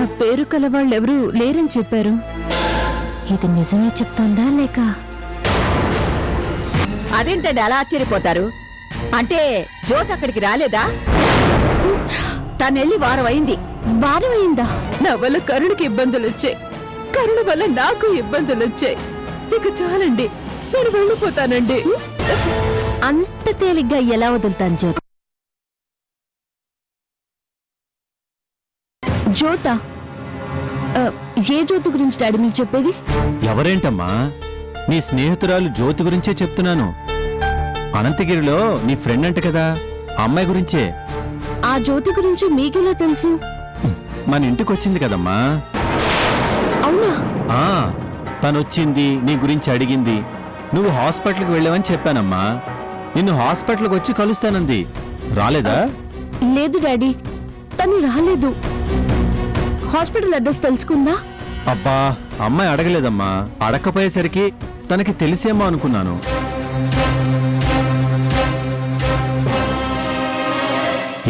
ఆ పేరు కల వాళ్ళెవరూ లేరని చెప్పారు. ఇది నిజమే చెప్తుందా లేక? అదేంటండి అలా ఆశ్చర్యపోతారు? అంటే జ్యోతి అక్కడికి రాలేదా? తనెళ్ళి వారం అయింది. వారం అయిందా? నా వల్ల కరుణకి ఇబ్బందులు వచ్చాయి, కరుణ వల్ల నాకు ఇబ్బందులు వచ్చాయి. ఇక చాలండి, నేను వెళ్ళిపోతానండి. అంత తేలిగ్గా ఎలా వదులుతాను జ్యోతి? జ్యోత ఏ జ్యోతి గురించి డాడీ మీరు చెప్పేది? ఎవరేంటమ్మా, నీ స్నేహితురాలు జ్యోతి గురించే చెప్తున్నాను. అనంతగిరిలో నీ ఫ్రెండ్ అంట కదా, ఆ అమ్మాయి గురించే. ఆ జ్యోతి గురించి మీకెలా తెలుసు? మన ఇంటికి వచ్చింది కదమ్మా. అవునా? తనొచ్చింది, నీ గురించి అడిగింది. నువ్వు హాస్పిటల్కి వెళ్ళావని చెప్పానమ్మా. నిన్ను హాస్పిటల్కి వచ్చి కలుస్తానంది. రాలేదా? లేదు డాడీ, తను రాలేదు. హాస్పిటల్ అడ్రస్ తెలుసుకుందా? అబ్బా, అమ్మాయి అడగలేదమ్మా. అడగకపోయేసరికి తనకి తెలిసేమో అనుకున్నాను.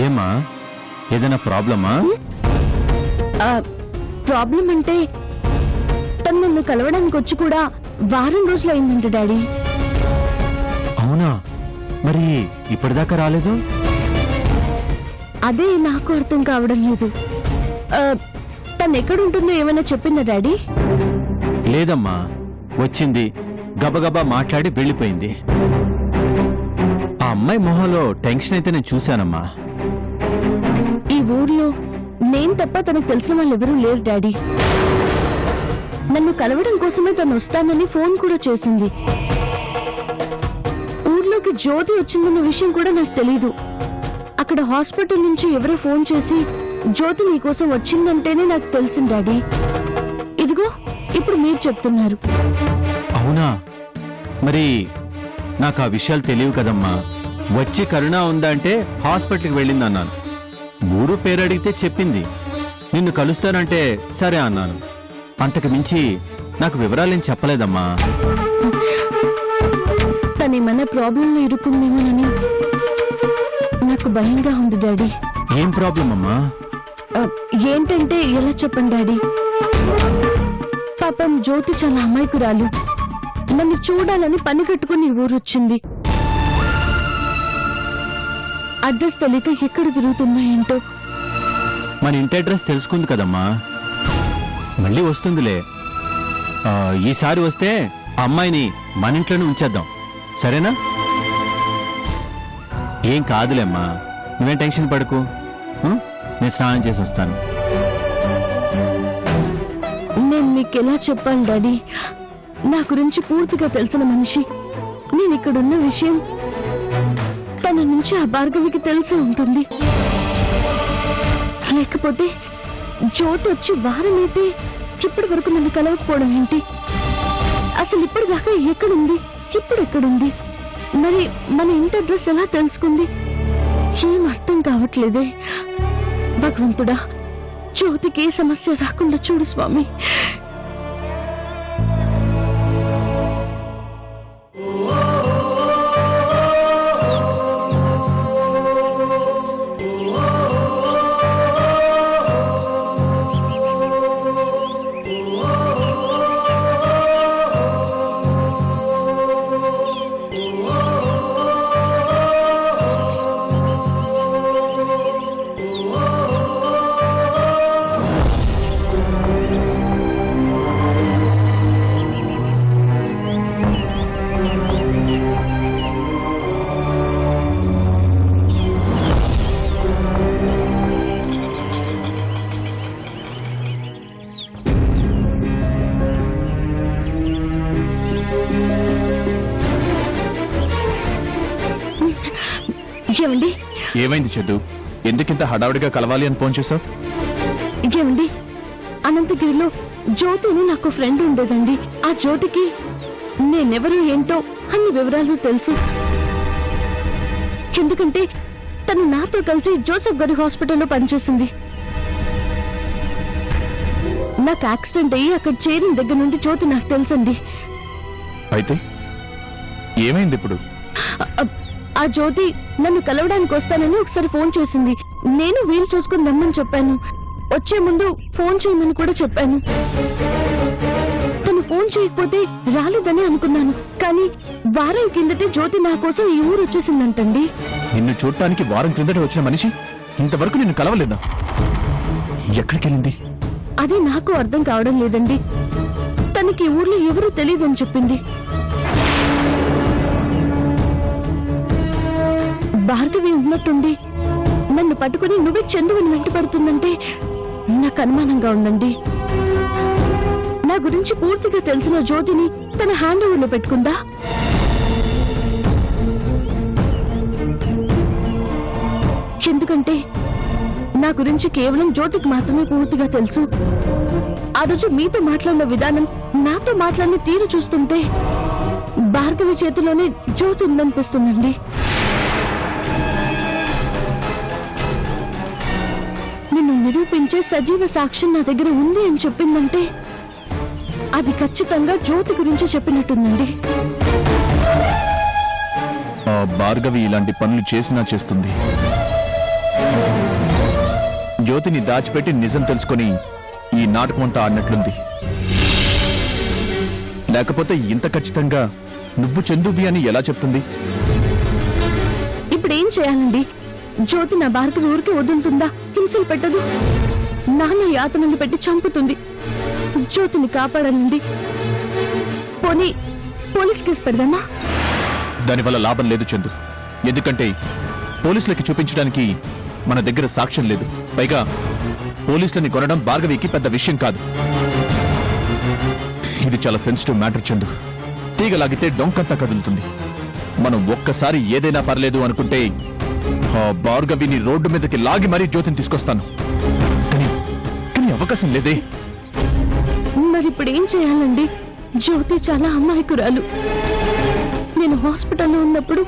ఏమా, ఏదైనా ప్రాబ్లమా? ప్రాబ్లం అంటే తను నన్ను కలవడానికి వచ్చి కూడా వారం రోజులు అయిందంట డాడీ. అవునా? మరి ఇప్పటిదాకా రాలేదు? అదే నాకు అర్థం కావడం లేదు. తను ఎక్కడుంటుందో ఏమైనా చెప్పిందా డాడీ? లేదమ్మా, వచ్చింది, గబగబా మాట్లాడి వెళ్ళిపోయింది. ఆ అమ్మాయి మొహంలో టెన్షన్ అయితే నేను చూశానమ్మా. ఈ ఊర్లో నేను తప్ప తనకు తెలిసిన వాళ్ళు ఎవరూ లేరు డాడీ. నన్ను కలవడం కోసమే తను వస్తానని ఫోన్ కూడా చేసింది. ఊర్లోకి జ్యోతి వచ్చిందన్న విషయం కూడా నాకు తెలీదు. అక్కడ హాస్పిటల్ నుంచి ఎవరో ఫోన్ చేసి జ్యోతి నీకోసం వచ్చిందంటేనే నాకు తెలిసింది డాడీ. ఇదిగో ఇప్పుడు మీరు చెప్తున్నారు. అవునా? మరి నాకు ఆ విషయాలు తెలియవు కదమ్మా. వచ్చి కరుణ ఉందా అంటే హాస్పిటల్కి వెళ్ళిందన్నాను. ఊరు పేరు అడిగితే చెప్పింది. నిన్ను కలుస్తానంటే సరే అన్నాను. అంతకు మించి నాకు వివరాలేం చెప్పలేదమ్మా. తనేమన్నా ప్రాబ్లంలో ఇరుక్కుందేమోనని నాకు భయంగా ఉంది డాడీ. ఏం ప్రాబ్లం అమ్మా? ఏంటంటే ఎలా చెప్పండి డాడీ? పాపం జ్యోతి చాలా అమాయకురాలు. నన్ను చూడాలని పని కట్టుకుని ఊరొచ్చింది. అడ్రస్ తెలియక ఎక్కడ తిరుగుతుందో ఏంటో. మన ఇంటి అడ్రస్ తెలుసుకుంది కదమ్మా, మళ్ళీ వస్తుందిలే. ఈసారి వస్తే ఆ అమ్మాయిని మన ఇంట్లోనే ఉంచేద్దాం, సరేనా? ఏం కాదులేమ్మా, నువ్వేం టెన్షన్ పడకు. నేను స్నానం చేసి వస్తాను. నేను మీకు ఎలా చెప్పాను డాడీ? నా గురించి పూర్తిగా తెలిసిన మనిషి. నేను ఇక్కడున్న విషయం తన నుంచి ఆ భార్గవికి తెలిసే ఉంటుంది. లేకపోతే జ్యోతి వచ్చి వారమైతే ఇప్పటి వరకు నన్ను కలవకపోవడం ఏంటి? అసలు ఇప్పటిదాకా ఎక్కడుంది, ఇప్పుడు ఎక్కడుంది? మరి మన ఇంటి అడ్రస్ ఎలా తెలుసుకుంది? ఏం అర్థం కావట్లేదే. భగవంతుడా, జ్యోతికి ఏ సమస్య రాకుండా చూడు స్వామి. ఏమండి? ఏమైంది చెద్దు? ఎందుకింత హడావుడిగా కలవాలి అని ఫోన్ చేశావు? ఏమండి, అనంతగిరిలో జ్యోతిని నాకు ఫ్రెండ్ ఉండేదండి. ఆ జ్యోతికి నేనెవరు ఏంటో అన్ని వివరాలు తెలుసు. ఎందుకంటే తను నాతో కలిసి జోసెఫ్ గారి హాస్పిటల్లో పనిచేసింది. నాకు యాక్సిడెంట్ అయ్యి అక్కడ చేరిన దగ్గర నుండి జ్యోతి నాకు తెలుసండి. అయితే ఏమైంది ఇప్పుడు? ఆ జ్యోతి నన్ను కలవడానికి వస్తానని ఒకసారి ఫోన్ చేసింది. నేను వీలు చూసుకుని రమ్మని చెప్పాను. వచ్చే ముందు ఫోన్ చేయమని కూడా చెప్పాను. తను ఫోన్ చేయకపోతే రాలేదని అనుకున్నాను. కానీ వారం కిందటే జ్యోతి నా కోసం ఈ ఊరు వచ్చేసిందంటండి. నిన్ను చూడటానికి వారం క్రిందట వచ్చిన మనిషి ఇంతవరకు నిన్ను కలవలేదా? ఎక్కడికి వెళ్ళింది? అదే నాకు అర్థం కావడం లేదండి. తనకి ఈ ఊర్లో ఎవరూ తెలియదని చెప్పింది. భార్గవి ఉన్నట్టుండి నన్ను పట్టుకుని నువ్వే చందువుని వెంట పడుతుందంటే నాకు అనుమానంగా ఉందండి. నా గురించి పూర్తిగా తెలిసిన జ్యోతిని తన హ్యాండ్ ఓవర్లో పెట్టుకుందా? ఎందుకంటే నా గురించి కేవలం జ్యోతికి మాత్రమే పూర్తిగా తెలుసు. ఆ రోజు మీతో మాట్లాడిన విధానం, నాతో మాట్లాడిన తీరు చూస్తుంటే భార్గవి చేతిలోనే జ్యోతి ఉందనిపిస్తుందండి. నిన్ను నిరూపించే సజీవ సాక్ష్యం నా దగ్గర ఉంది అని చెప్పిందంటే అది ఖచ్చితంగా జ్యోతి గురించి చెప్పినట్టుందండి. ఆ భార్గవి ఇలాంటి పనులు చేసినా చేస్తుంది. జ్యోతిని దాచిపెట్టి నిజం తెలుసుకొని ఈ నాటకం అంతా ఆడినట్లుంది. లేకపోతే ఇంత ఖచ్చితంగా నువ్వు చందువి అని ఎలా చెప్తుంది? ఇప్పుడేం చేయాలండి? జ్యోతి నా భార్గవి ఊరికి వదులుతుందా? హింసలు పెట్టదు, నాన్న యాతనలు పెట్టి చంపుతుంది. జ్యోతిని కాపాడాలండి. పోనీ పోలీస్ కేసు పెడదామా? దానివల్ల లాభం లేదు చందు. ఎందుకంటే పోలీసులకి చూపించడానికి మన దగ్గర సాక్ష్యం లేదు. పైగా పోలీసులని కొనడం భార్గవికి పెద్ద విషయం కాదు. ఇది చాలా సెన్సిటివ్ మ్యాటర్ చందు. తీగలాగితే డొంకంతా కదులుతుంది. మనం ఒక్కసారి ఏదైనా పర్లేదు అనుకుంటే ఆ భార్గవిని రోడ్డు మీదకి లాగి మరీ జ్యోతిని తీసుకొస్తాను. కానీ అవకాశం లేదే. మరి ఇప్పుడు ఏం చేయాలండి? జ్యోతి చాలా అమాయకురాలు. నేను హాస్పిటల్లో ఉన్నప్పుడు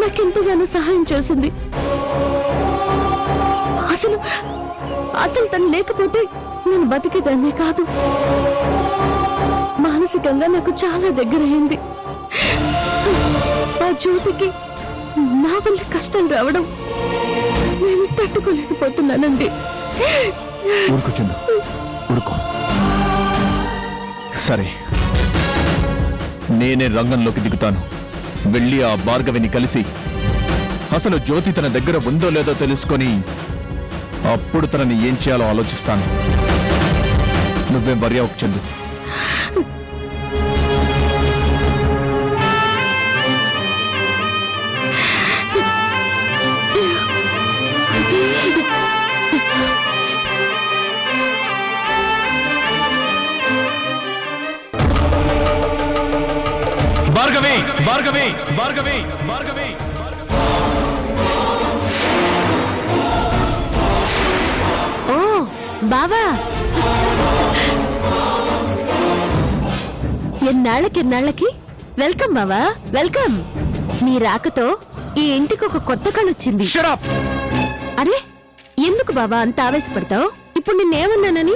నాకెంతగానో సహాయం చేసింది. అసలు తను లేకపోతే నేను బతికేదాన్నే కాదు. మానసికంగా నాకు చాలా దగ్గరయింది. ఆ జ్యోతికి నా వల్ల కష్టం రావడం నేను తట్టుకోలేకపోతున్నానండి. ఊరుకో చందు, ఊరుకో. సరే, నేనే రంగంలోకి దిగుతాను. వెళ్ళి ఆ భార్గవిని కలిసి అసలు జ్యోతి తన దగ్గర ఉందో లేదో తెలుసుకొని అప్పుడు తనని ఏం చేయాలో ఆలోచిస్తాను. నువ్వేం వరి అవ్వకు చందు. భార్గవి, భార్గవి, భార్గవి, భార్గవి. ఓ బావా, ఎన్నాళ్ళకి వెల్కమ్ బావా, వెల్కమ్. నీ రాకతో ఈ ఇంటికి ఒక కొత్త కళొచ్చింది. Shut up! అరే ఎందుకు బావా అంత ఆవేశపడతావు? ఇప్పుడు నిన్నేమన్నానని?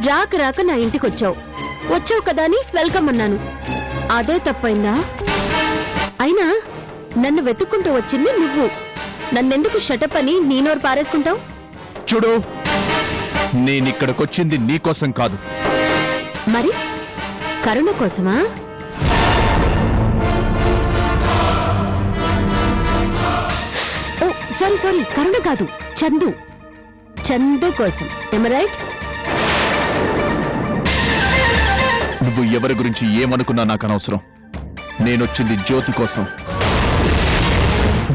రాక నా ఇంటికి వచ్చావు కదా అని వెల్కమ్ అన్నాను. అదే తప్పైందా? అయినా నన్ను వెతుక్కుంటూ వచ్చింది నువ్వు. నన్నెందుకు షటప్ అని నీ నోరు పారేసుకుంటావు? చూడు, నేనిక్కడికొచ్చింది నీకోసం కాదు. మరి కరుణ కోసమా? ఓ సారీ, కరుణ కాదు, చందు కోసం. రైట్? నువ్వు ఎవరి గురించి ఏమనుకున్నా నాకు అనవసరం. నేనొచ్చింది జ్యోతి కోసం.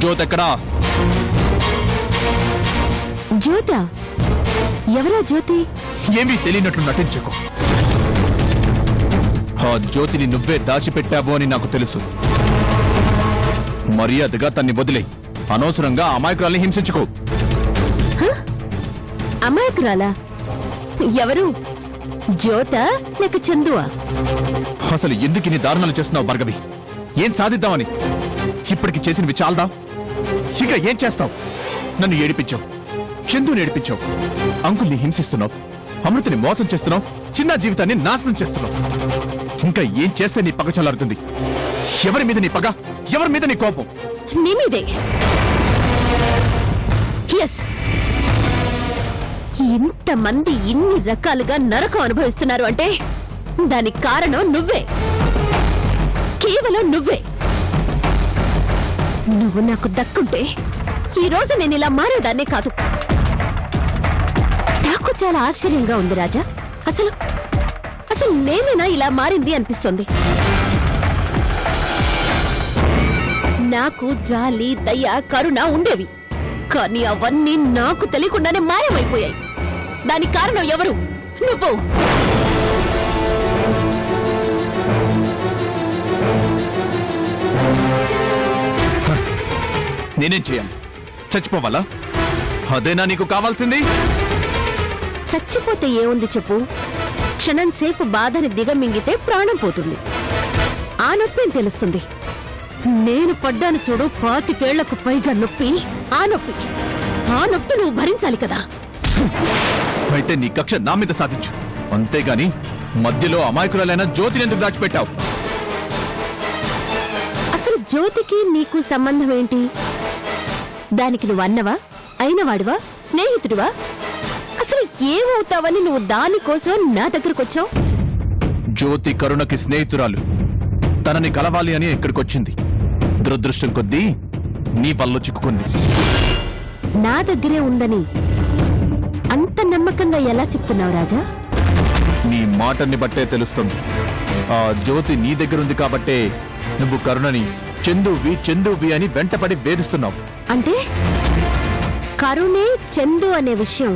జ్యోతి ఎక్కడా? జ్యోత? ఎవరా జ్యోతి? ఏమీ తెలియనట్లు నటించకు. ఆ జ్యోతిని నువ్వే దాచిపెట్టావు అని నాకు తెలుసు. మర్యాదగా తన్ని వదిలే. అనవసరంగా అమాయకురాల్ని హింసించుకో. అమాయకురాలా? ఎవరు? జ్యోత లేక చందువా? అసలు ఎందుకు ఇన్ని దారుణాలు చేస్తున్నావు భార్గవి? ఏం సాధిద్దామని? ఇప్పటికి చేసినవి చాలదా? ఇక ఏం చేస్తావు? నన్ను ఏడిపించావు, చందుని ఏడిపించావు, అంకుల్ని హింసిస్తున్నావు, అమృతని మోసం చేస్తున్నావు, చిన్న జీవితాన్ని నాశనం చేస్తున్నావు. ఇంకా ఏం చేస్తే నీ పగ చల్లారుతుంది? ఎవరి మీద నీ పగ? ఎవరి మీద నీ కోపం? నీ మీదే. ఎస్, ఇంతమంది ఇన్ని రకాలుగా నరకం అనుభవిస్తున్నారు అంటే దానికి కారణం నువ్వే, కేవలం నువ్వే. నువ్వు నాకు దక్కుంటే ఈ రోజు నేను ఇలా మారేదాన్నే కాదు. నాకు చాలా ఆశ్చర్యంగా ఉంది రాజా. అసలు అసలు నేనేనా ఇలా మారింది అనిపిస్తుంది. నాకు జాలి, దయ, కరుణ ఉండేవి, కానీ అవన్నీ నాకు తెలియకుండానే మాయమైపోయాయి. దానికి కారణం ఎవరు? నువ్వు. నేనేం చేయాలి? చచ్చిపోవాలా? అదేనా నీకు కావాల్సింది? చచ్చిపోతే ఏముంది చెప్పు? క్షణం సేపు బాధని దిగమింగితే ప్రాణం పోతుంది. ఆ నొప్పి తెలుస్తుంది. నేను పడ్డాను చూడు 25 ఏళ్లకు పైగా నొప్పి. ఆ నొప్పి నువ్వు భరించాలి కదా. అయితే నీ కక్ష నా మీద సాధించు. అంతేగాని మధ్యలో అమాయకురాలైన జ్యోతిని ఎందుకు దాచిపెట్టావు? అసలు జ్యోతికి నీకు సంబంధం ఏంటి? దానికి నువ్వు అన్నవా, అయినవాడివా, స్నేహితుడివా? అసలు ఏమవుతావని నువ్వు దానికోసం నా దగ్గరకొచ్చావు? జ్యోతి కరుణకి స్నేహితురాలు. తనని కలవాలి అని ఇక్కడికొచ్చింది. దురదృష్టం కొద్దీ నీ వల్ల చిక్కుకుంది. నా దగ్గరే ఉందని అంత నమ్మకంగా ఎలా చెప్తున్నావు రాజా? నీ మాటని బట్టే తెలుస్తుంది. ఆ జ్యోతి నీ దగ్గరుంది కాబట్టే నువ్వు కరుణని చందువి అని వెంటపడి వేధిస్తున్నావు. అంటే కరుణే చందు అనే విషయం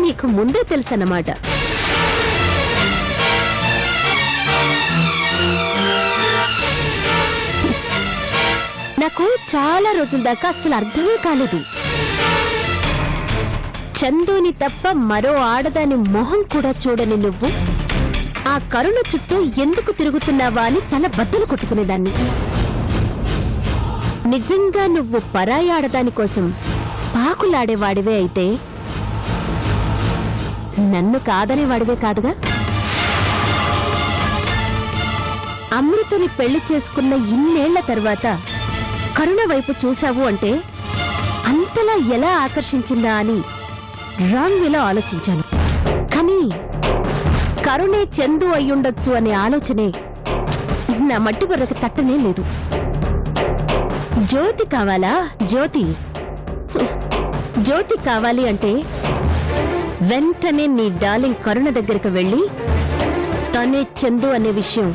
నీకు ముందే తెలుసన్నమాట. నాకు చాలా రోజుల దాకా అసలు అర్థమే కాలేదు. చందుని తప్ప మరో ఆడదాని మొహం కూడా చూడని నువ్వు ఆ కరుణ చుట్టూ ఎందుకు తిరుగుతున్నావా అని తల బద్దలు కొట్టుకునేదాన్ని. నిజంగా నువ్వు పరాయి ఆడదాని కోసం పాకులాడేవాడివే అయితే నన్ను కాదనేవాడివే కాదుగా. అమృతని పెళ్లి చేసుకున్న ఇన్నేళ్ల తర్వాత కరుణ వైపు చూశావు అంటే అంతలా ఎలా ఆకర్షించిందా అని రాంగ్ వేలో ఆలోచించాను. కానీ కరుణే చందు అయ్యుండొచ్చు అనే ఆలోచనే నా మట్టి బుర్రకు తట్టనే లేదు. జ్యోతి కావాలా? జ్యోతి కావాలి అంటే వెంటనే నీ డార్లింగ్ కరుణ దగ్గరకు వెళ్ళి తనే చందు అనే విషయం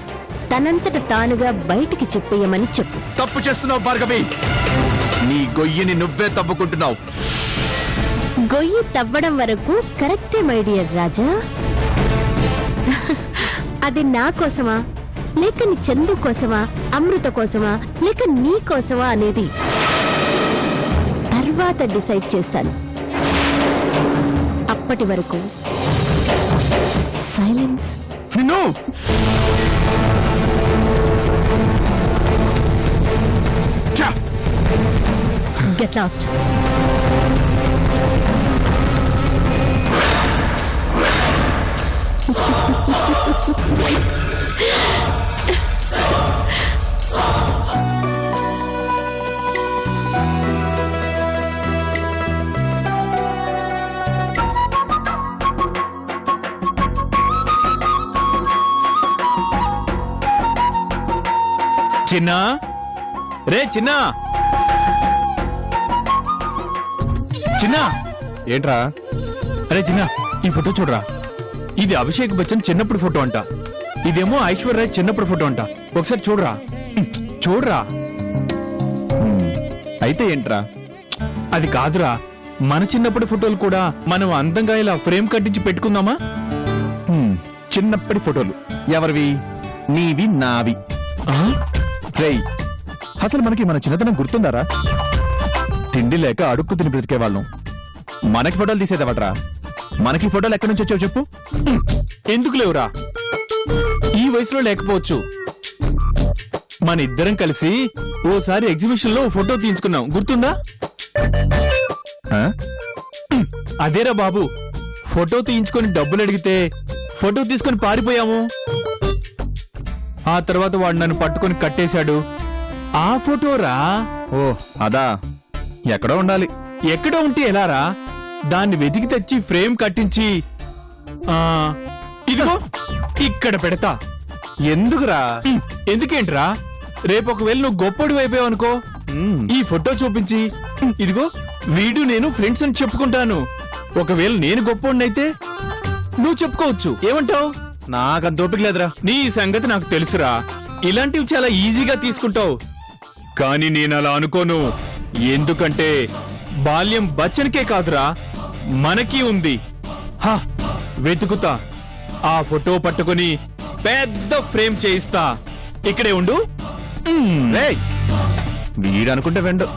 తనంతట తానుగా బయటికి చెప్పేయమని చెప్పు. తప్పు చేస్తున్నావు భార్గవి. నీ గొయ్యిని నువ్వే తవ్వుకుంటున్నావు. గొయ్యి తవ్వడం వరకు కరెక్టే మై డియర్ రాజా. అది నా కోసమా, లేక నీ చందు కోసమా, అమృత కోసమా, లేక నీ కోసమా అనేది తర్వాత డిసైడ్ చేస్తాను. అప్పటి వరకు సైలెన్స్. నిన్ను గెట్ లాస్ట్. చిన్నా, రే చిన్నా, చిన్నా. ఏంట్రా? అరే చిన్నా, ఈ ఫోటో చూడరా. ఇది అభిషేక్ బచ్చన్ చిన్నప్పుడు ఫోటో అంట. ఇదేమో ఐశ్వర్య చిన్నప్పుడు ఫోటో అంట. ఒకసారి చూడరా. చూడరా. అయితే ఏంట్రా? అది కాదురా, మన చిన్నప్పటి ఫోటోలు కూడా మనం అందంగా ఇలా ఫ్రేమ్ కట్టించి పెట్టుకుందామా? చిన్నప్పటి ఫోటోలు ఎవరివి? నీవి, నావి. రేయ్, అసలు మనకి మన చిన్నతనం గుర్తుందారా? తిండి లేక అడుక్కు తిని బ్రతికేవాళ్ళం. మనకి ఫోటోలు తీసేదవట్రా? మనకి ఫోటోలు ఎక్కడి నుంచి వచ్చావు చెప్పు? ఎందుకు లేవురా? ఈ వయసులో లేకపోవచ్చు. మన ఇద్దరం కలిసి ఓసారి ఎగ్జిబిషన్ లో ఫోటో తీయించుకున్నాం, గుర్తుందా? ఆ? అదేరా బాబు, ఫోటో తీయించుకొని డబ్బులు అడిగితే ఫోటో తీసుకొని పారిపోయాము. ఆ తర్వాత వాడు నన్ను పట్టుకొని కట్టేశాడు. ఆ ఫోటోరా. ఓ అదా, ఎక్కడో ఉండాలి. ఎక్కడో ఉంటే ఎలారా? దాన్ని వెతికి తెచ్చి ఫ్రేమ్ కట్టించి ఆ ఇదిగో ఇక్కడ పెడతా. ఎందుకురా? ఎందుకేంట్రా, రేపు ఒకవేళ నువ్వు గొప్పడు అయిపోయావనుకో, ఈ ఫోటో చూపించి ఇదిగో వీడు నేను ఫ్రెండ్స్ అని చెప్పుకుంటాను. ఒకవేళ నేను గొప్పోడినైతే నువ్వు చెప్పుకోవచ్చు. ఏమంటావు? నాకంత ఓపిక లేదురా. నీ సంగతి నాకు తెలుసురా, ఇలాంటివి చాలా ఈజీగా తీసుకుంటావు. కానీ నేను అలా అనుకోను. ఎందుకంటే బాల్యం బచ్చనికే కాదురా, మనకి ఉంది. హా, వెతుకుతా, ఆ ఫోటో పట్టుకుని పెద్ద ఫ్రేమ్ చేయిస్తా. ఇక్కడే ఉండు. రేయ్, వీడనుకుంటే వెండు.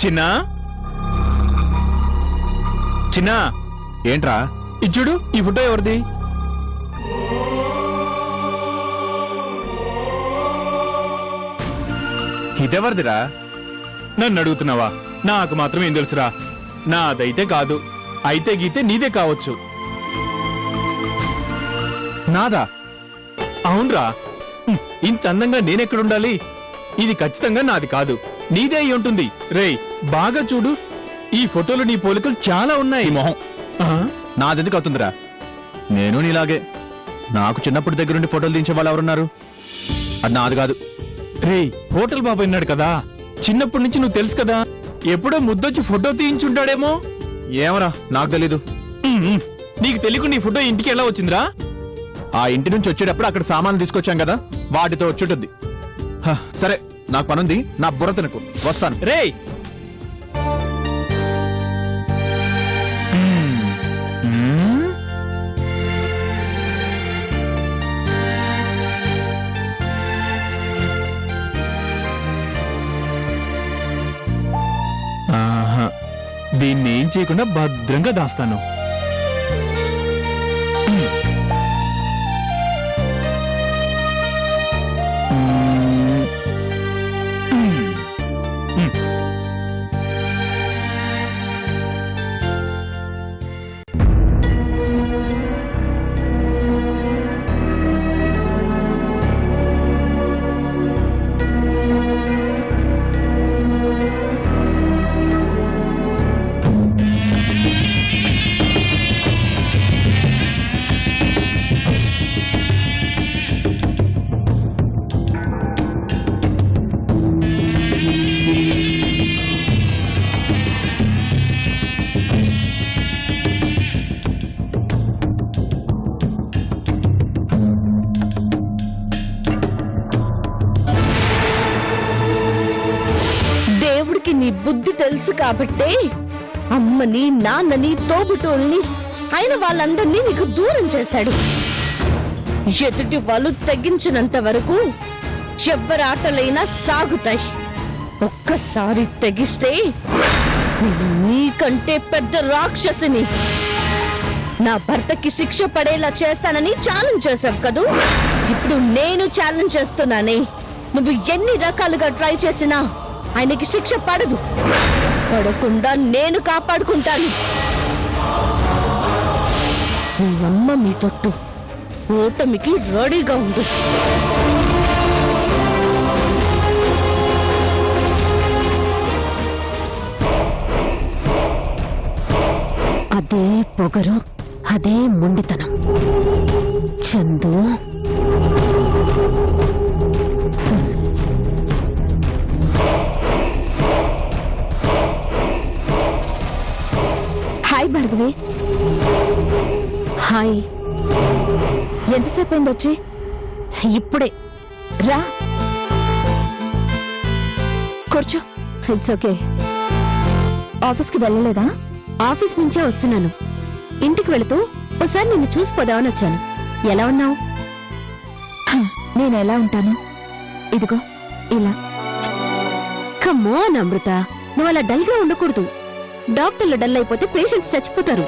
చిన్నా, చిన్నా, ఏంట్రా? ఇచ్చుడు, ఈ ఫోటో ఎవరిది? ఇదెవరిదిరా? నన్ను అడుగుతున్నావా? నాకు మాత్రం ఏం తెలుసురా. నాదైతే కాదు, అయితే గీతే నీదే కావచ్చు. నాదా? అవునరా, ఇంత అందంగా నేనెక్కడుండాలి? ఇది ఖచ్చితంగా నాది కాదు, నీదే అయి ఉంటుంది. రేయ్, బాగా చూడు, ఈ ఫోటోలో నీ పోలికలు చాలా ఉన్నాయి. ఈ మొహం ఆ? నాదెందుకు అవుతుందిరా? నేను నీలాగే. నాకు చిన్నప్పటి దగ్గరుండి ఫోటోలు దించే వాళ్ళు ఎవరున్నారు? అది నాది కాదు. రేయ్, హోటల్ బాబు అన్నాడు కదా, చిన్నప్పటి నుంచి నువ్వు తెలుసు కదా, ఎప్పుడో ముద్దొచ్చి ఫోటో తీయించుంటాడేమో. ఏమరా, నాకు తెలీదు. నీకు తెలియకుండా ఈ ఫోటో ఇంటికి ఎలా వచ్చిందిరా? ఆ ఇంటి నుంచి వచ్చేటప్పుడు అక్కడ సామాన్లు తీసుకొచ్చాం కదా, వాటితో వచ్చుంటుంది. హ, సరే, నాకు పనుంది, నా బుర్ర తినకు, వస్తాను. రేయ్, ఆహా, దీన్ని ఏం చేయకుండా భద్రంగా దాస్తాను. దేవుడికి నీ బుద్ధి తెలుసు కాబట్టే అమ్మని, నాన్నని, తోబుటోల్ని, అయిన వాళ్ళందరినీ నీకు దూరం చేశాడు. ఎదుటి వాళ్ళు తెగించినంత వరకు ఎవ్వరి ఆటలైనా సాగుతాయి. ఒక్కసారి తెగిస్తే నీకంటే పెద్ద రాక్షసిని, నా భర్తకి శిక్ష పడేలా చేస్తానని ఛాలెంజ్ చేశావు కదూ. ఇప్పుడు నేను ఛాలెంజ్ చేస్తున్నానే, నువ్వు ఎన్ని రకాలుగా ట్రై చేసినా ఆయనకి శిక్ష పడదు. పడకుండా నేను కాపాడుకుంటాను. మీ అమ్మ మీ తొట్టు ఓటమికి రెడీగా ఉంది. అదే పొగరు, అదే మొండితనం. చందు, హాయ్ భార్గవి. హాయ్. ఎంతసేపు అయింది వచ్చి? ఇప్పుడే రా, కూర్చో. It's okay. ఆఫీస్కి వెళ్ళలేదా? ఆఫీస్ నుంచే వస్తున్నాను. ఇంటికి వెళుతూ ఒకసారి నిన్ను చూసిపోదామని వచ్చాను. ఎలా ఉన్నావు? నేను ఎలా ఉంటాను? ఇదిగో ఇలా. కమ్మోన్ అమృత, నువ్వు అలా డల్ గా ఉండకూడదు. డాక్టర్లు డల్ అయిపోతే పేషెంట్స్ చచ్చిపోతారు.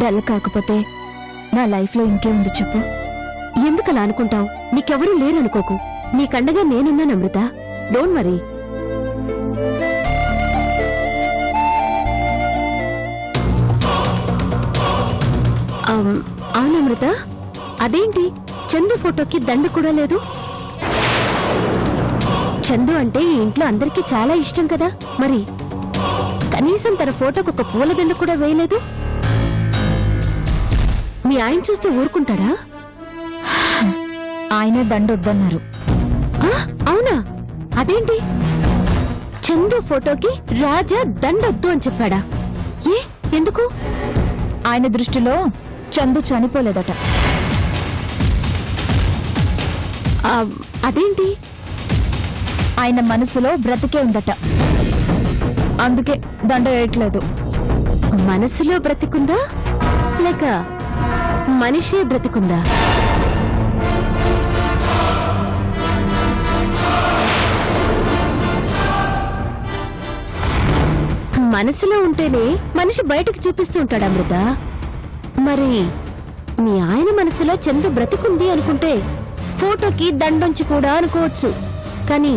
డల్ కాకపోతే నా లైఫ్ లో ఇంకేముంది చెప్పు? ఎందుకలా అనుకుంటావు? నీకెవరూ లేరనుకోకు. నీకండగా నేనున్నాను అమృత. Don't worry. అవును అమృత, అదేంటి చందు ఫోటోకి దండ కూడా లేదు? చందు అంటే ఈ ఇంట్లో అందరికీ చాలా ఇష్టం కదా, మరి కనీసం తన ఫోటోకు ఒక పూలదండ కూడా వేయలేదు. మీ ఆయన చూస్తే ఊరుకుంటాడా? ఆయనే దండొద్దన్నారు. అవునా? అదేంటి చందు ఫోటోకి రాజా దండొద్దు అని చెప్పాడా? ఎందుకు? ఆయన దృష్టిలో చందు చనిపోలేదట. అదేంటి? ఆయన మనసులో బ్రతికే ఉందట, అందుకే దండ వేయట్లేదు. మనసులో బ్రతికుందా లేక మనిషే బ్రతికుందా? మనసులో ఉంటేనే మనిషి బయటకు చూపిస్తూ ఉంటాడు అమృత. మరి మీ ఆయన మనసులో చందు బ్రతికుంది అనుకుంటే ఫోటోకి దండొంచి కూడా అనుకోవచ్చు. కానీ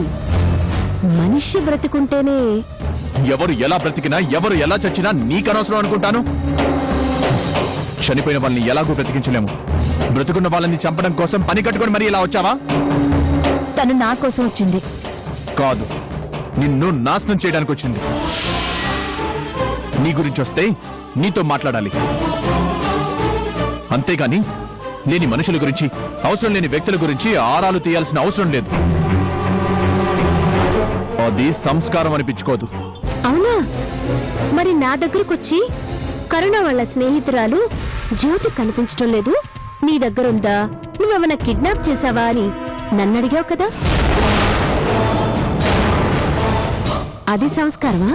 మనిషి బ్రతికుంటేనే. ఎవరు ఎలా బ్రతికినా ఎవరు ఎలా చచ్చినా నీకనవసరం అనుకుంటాను. చనిపోయిన వాళ్ళని ఎలాగూ బ్రతికించలేము. బ్రతుకున్న వాళ్ళని చంపడం కోసం పని కట్టుకొని మరీ ఇలా వచ్చావా? తను నా కోసం వచ్చింది కాదు, నిన్ను నాశనం చేయడానికి వచ్చింది. నీ గురించి వస్తే నీతో మాట్లాడాలి, అంతేగాని లేని మనుషుల గురించి, అవసరం లేని వ్యక్తుల గురించి ఆరాలు తీయాల్సిన అవసరం లేదు. అది సంస్కారం అనిపించుకోదు. అవునా? మరి నా దగ్గరకొచ్చి కరుణ వాళ్ళ స్నేహితురాలు జ్యోతి కనిపించడం లేదు, నీ దగ్గరుందా, నువ్వేమన్నా కిడ్నాప్ చేశావా అని నన్ను అడిగావు కదా. అది సంస్కారమా?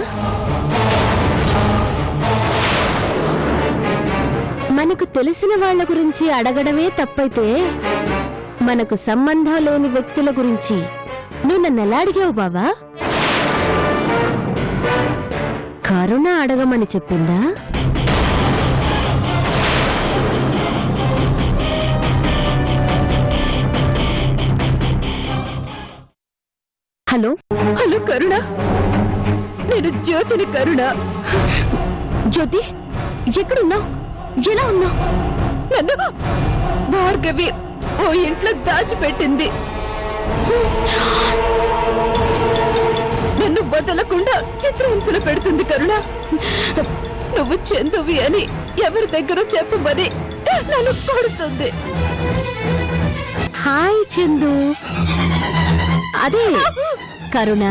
మనకు తెలిసిన వాళ్ళ గురించి అడగడమే తప్పైతే మనకు సంబంధం లేని వ్యక్తుల గురించి నువ్వు నన్ను ఎలా అడిగావు బావా? కరుణ అడగమని చెప్పిందా? హలో హలో కరుణ, నేను జ్యోతిని. కరుణ, జ్యోతి ఎక్కడున్నావు? ఎలా ఉన్నావు? నన్ను భార్గవి ఓ ఇంట్లో దాచిపెట్టింది. నన్ను వదలకుండా చిత్రహింసలు పెడుతుంది. కరుణ, నువ్వు చందువి అని ఎవరి దగ్గర చెప్పమని నన్ను కొడుతుంది. హాయ్ చందు. అదే కరుణ,